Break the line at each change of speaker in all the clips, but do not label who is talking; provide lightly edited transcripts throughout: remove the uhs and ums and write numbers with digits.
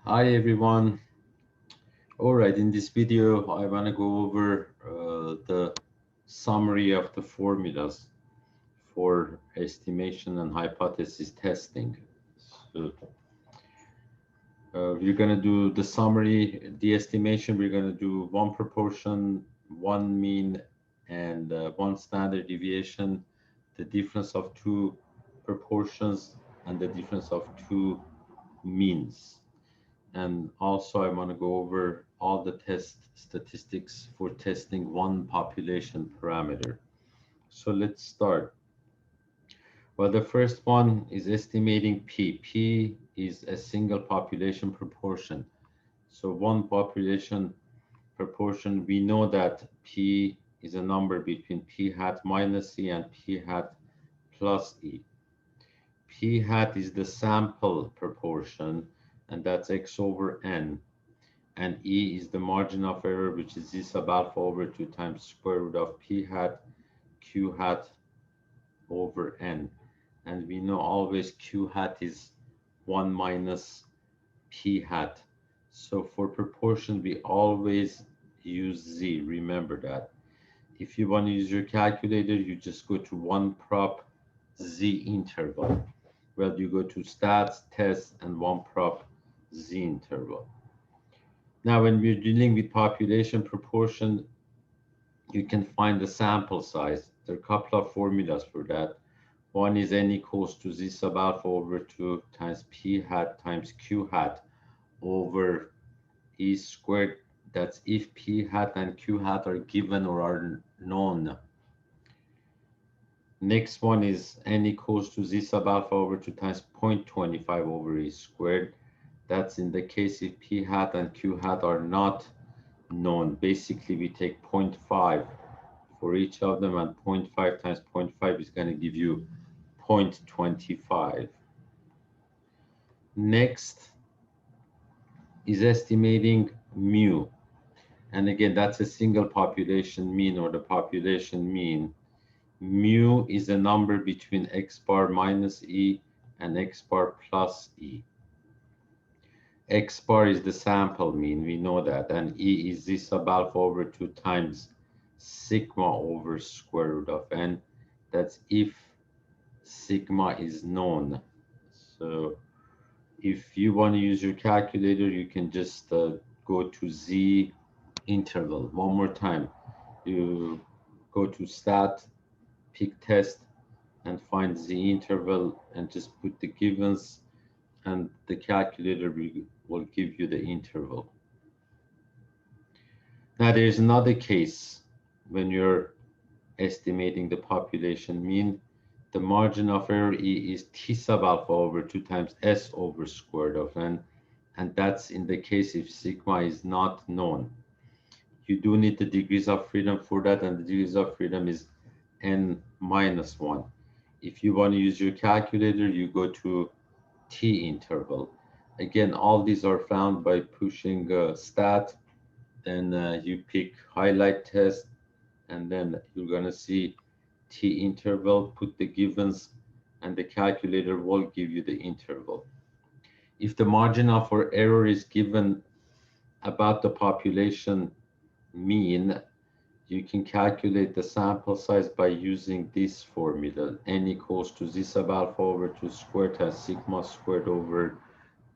Hi everyone. All right, in this video, I want to go over the summary of the formulas for estimation and hypothesis testing. So we're going to do the summary, the estimation. We're going to do one proportion, one mean, and one standard deviation, the difference of two proportions, and the difference of two means. And also I want to go over all the test statistics for testing one population parameter. So let's start. Well, the first one is estimating P. P is a single population proportion. So one population proportion, we know that P is a number between P hat minus E and P hat plus E. P hat is the sample proportion, and that's X over N. And E is the margin of error, which is z sub alpha over 2 times square root of P hat Q hat over N. And we know always Q hat is 1 minus P hat. So for proportion, we always use Z. Remember that. If you want to use your calculator, you just go to one prop Z interval. Well, you go to stats, test, and one prop Z interval. Now, when we're dealing with population proportion, you can find the sample size. There are a couple of formulas for that. One is n equals to z sub alpha over 2 times p hat times q hat over e squared. That's if p hat and q hat are given or are known. Next one is n equals to z sub alpha over 2 times 0.25 over e squared. That's in the case if p hat and q hat are not known. Basically, we take 0.5 for each of them, and 0.5 times 0.5 is going to give you 0.25. Next is estimating mu. And again, that's a single population mean or the population mean. Mu is a number between x bar minus e and x bar plus e. X bar is the sample mean, we know that, and E is z sub alpha over 2 times sigma over square root of n. That's if sigma is known. So if you want to use your calculator, you can just go to Z interval. One more time. You go to stat, pick test, and find Z interval, and just put the givens, and the calculator will give you the interval. Now there's another case when you're estimating the population mean. The margin of error E is T sub alpha over 2 times S over squared of N, and that's in the case if sigma is not known. You do need the degrees of freedom for that, and the degrees of freedom is N minus 1. If you want to use your calculator, you go to T interval. Again, all these are found by pushing stat, then you pick highlight test, and then you're going to see T interval, put the givens, and the calculator will give you the interval. If the margin of error is given about the population mean, you can calculate the sample size by using this formula. N equals to z sub alpha over 2 squared times sigma squared over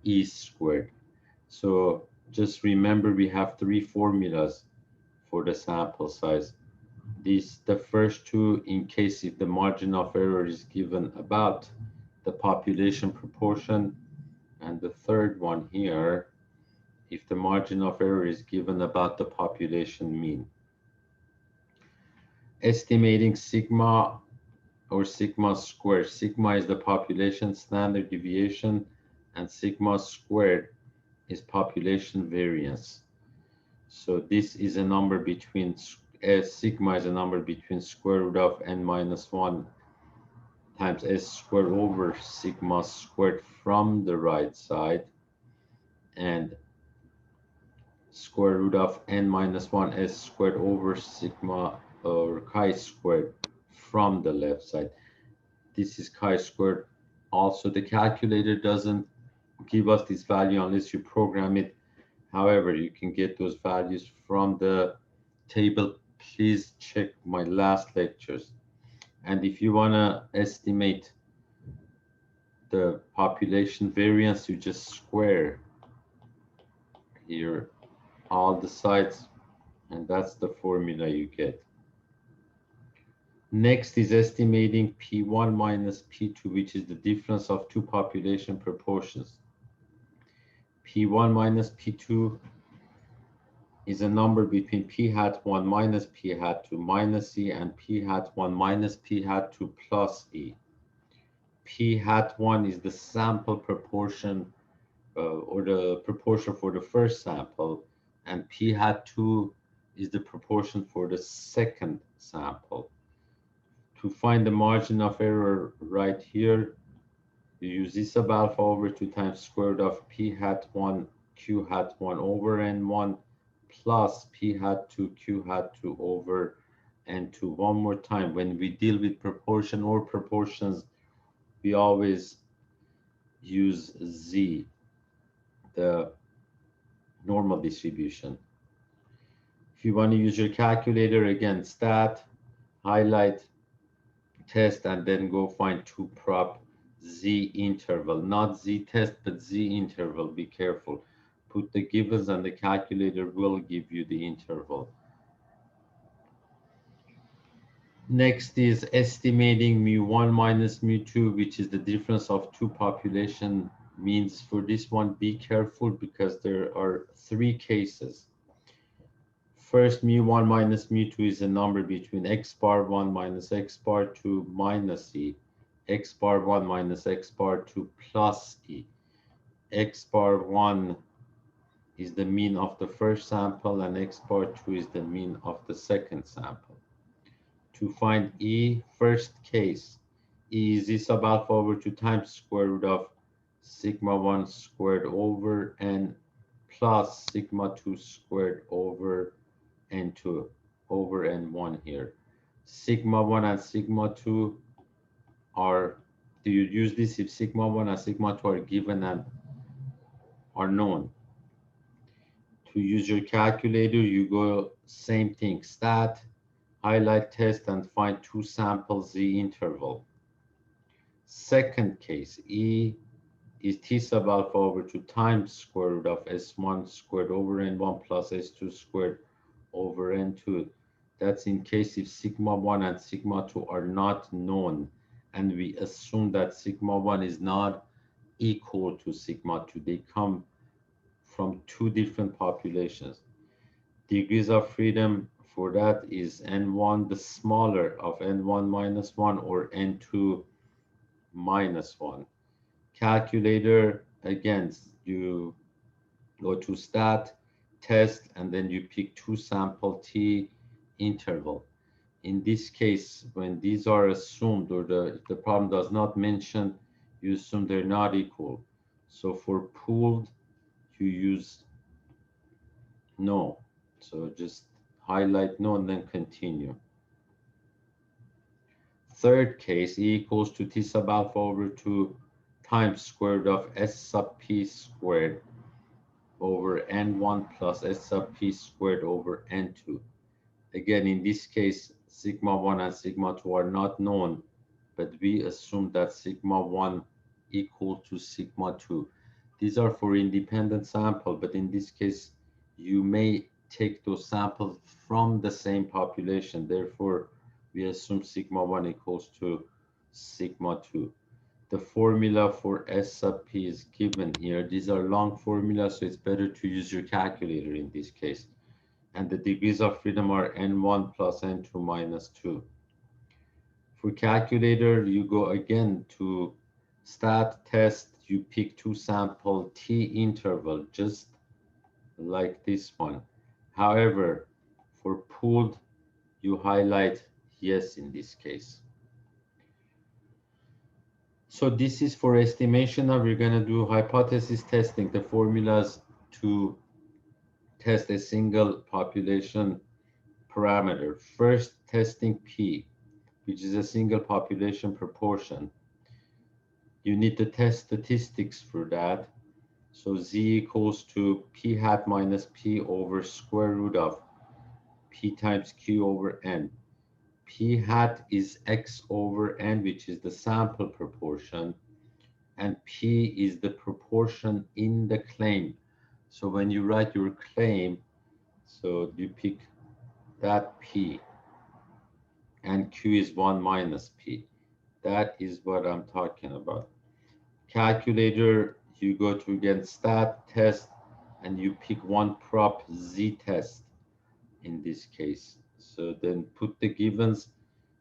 e squared. So just remember we have three formulas for the sample size. The first two, in case if the margin of error is given about the population proportion, and the third one here, if the margin of error is given about the population mean. Estimating sigma or sigma squared. Sigma is the population standard deviation, and sigma squared is population variance. So this is a number between sigma is a number between square root of n minus 1 times s squared over sigma squared from the right side, and square root of n minus 1 s squared over sigma or chi squared from the left side. This is chi squared. Also, the calculator doesn't give us this value unless you program it. However, you can get those values from the table. Please check my last lectures. And if you want to estimate the population variance, you just square here all the sides, and that's the formula you get. Next is estimating P1 minus P2, which is the difference of two population proportions. P1 minus P2 is a number between P hat 1 minus P hat 2 minus E and P hat 1 minus P hat 2 plus E. P hat 1 is the sample proportion or the proportion for the first sample, and P hat 2 is the proportion for the second sample. To find the margin of error right here, you use Isab alpha over 2 times square root of P hat 1 Q hat 1 over N1 plus P hat 2 Q hat 2 over N2. One more time, when we deal with proportion or proportions, we always use Z, the normal distribution. If you want to use your calculator, again, stat, highlight, test, and then go find two prop Z interval, not Z test, but Z interval. Be careful. Put the givens and the calculator will give you the interval. Next is estimating mu1 minus mu2, which is the difference of two population means. For this one, be careful because there are three cases. First, mu1 minus mu2 is a number between x bar 1 minus x bar 2 minus e, x bar 1 minus x bar 2 plus e. X bar 1 is the mean of the first sample and x bar 2 is the mean of the second sample. To find E, first case, E is E sub alpha over 2 times square root of sigma 1 squared over n plus sigma 2 squared over n2 over n1 here. Sigma 1 and sigma 2 are, do you use this if sigma 1 and sigma 2 are given and are known? To use your calculator, you go same thing, stat, highlight test, and find two samples Z interval. Second case, E is T sub alpha over 2 times square root of S1 squared over N1 plus S2 squared over N2. That's in case if sigma 1 and sigma 2 are not known, and we assume that sigma 1 is not equal to sigma 2. They come from two different populations. Degrees of freedom for that is N1, the smaller of N1 minus 1 or N2 minus 1. Calculator, again, you go to stat, test, and then you pick two sample T interval. In this case, when these are assumed or the problem does not mention, you assume they're not equal. So for pooled, you use no. So just highlight no and then continue. Third case, E equals to T sub alpha over 2 times square root of S sub P squared over N1 plus S sub P squared over N2. Again, in this case, sigma 1 and sigma 2 are not known, but we assume that sigma 1 equal to sigma 2. These are for independent sample, but in this case, you may take those samples from the same population. Therefore, we assume sigma 1 equals to sigma 2. The formula for S sub P is given here. These are long formulas, so it's better to use your calculator in this case. And the degrees of freedom are N1 plus N2 minus 2. For calculator, you go again to stat test, you pick two sample T interval, just like this one. However, for pooled, you highlight yes in this case. So this is for estimation. Now we're going to do hypothesis testing, the formulas to test a single population parameter. First, testing P, which is a single population proportion. You need to test statistics for that. So z equals to p hat minus p over square root of p times q over n. P hat is x over n, which is the sample proportion, and p is the proportion in the claim. So when you write your claim, so you pick that p, and q is 1 minus p. That is what I'm talking about. Calculator, you go to again stat test, and you pick one prop z test in this case. So then put the givens.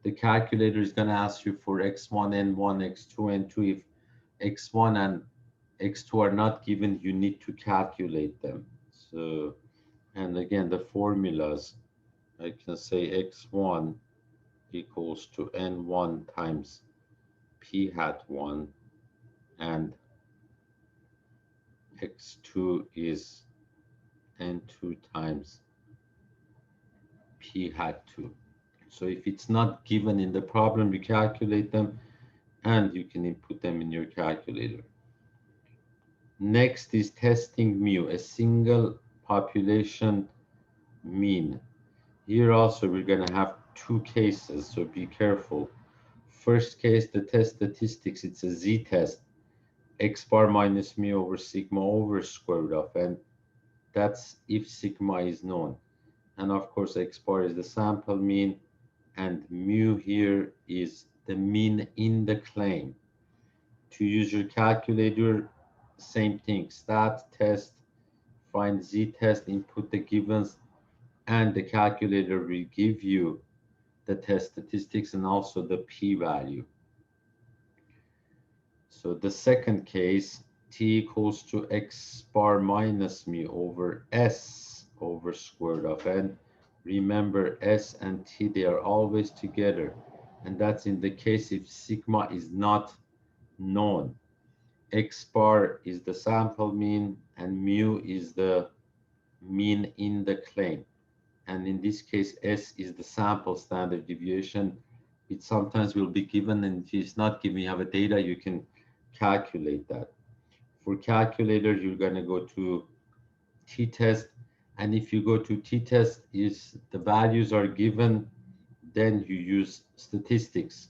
The calculator is going to ask you for x1, n1, x2, n2. If x1 and x2 are not given, you need to calculate them. So, and again, the formulas, I can say x1 equals to n1 times p hat 1, and x2 is n2 times p hat 2. So if it's not given in the problem, you calculate them and you can input them in your calculator. Next is testing mu, a single population mean. Here also we're going to have two cases, so be careful. First case, the test statistics, it's a z-test, x bar minus mu over sigma over square root of n. That's if sigma is known. And of course, x bar is the sample mean, and mu here is the mean in the claim. To use your calculator, same thing, stat test, find z-test, input the givens, and the calculator will give you the test statistics and also the p-value. So the second case, t equals to x bar minus mu over s over square root of n. Remember, s and t, they are always together. And that's in the case if sigma is not known. X bar is the sample mean and mu is the mean in the claim. And in this case, S is the sample standard deviation. It sometimes will be given, and if it's not given, you have a data, you can calculate that. For calculator, you're going to go to t-test, and if you go to t-test, is the values are given, then you use statistics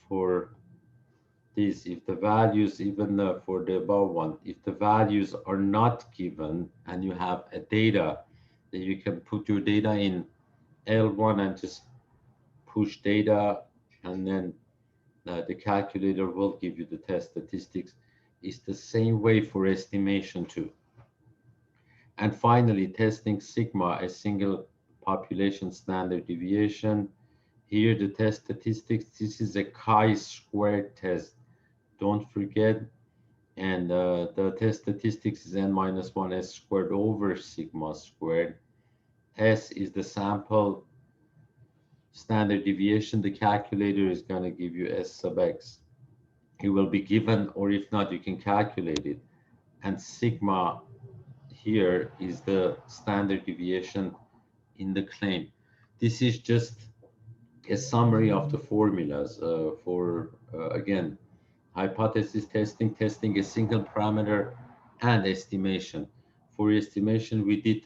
for this. If the values, even for the above one, if the values are not given and you have a data, then you can put your data in L1 and just push data, and then the calculator will give you the test statistics. It's the same way for estimation too. And finally, testing sigma, a single population standard deviation. Here the test statistics, this is a chi-squared test. Don't forget, and the test statistics is n minus 1 s squared over sigma squared. S is the sample standard deviation. The calculator is going to give you s sub x. It will be given, or if not, you can calculate it. And sigma here is the standard deviation in the claim. This is just a summary of the formulas for, again, hypothesis testing, testing a single parameter, and estimation. For estimation, we did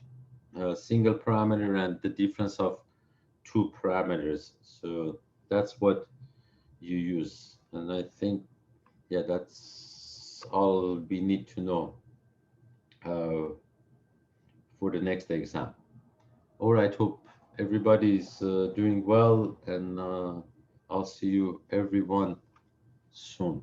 a single parameter and the difference of two parameters. So that's what you use. And I think, yeah, that's all we need to know for the next exam. All right, hope everybody's doing well, and I'll see you everyone soon.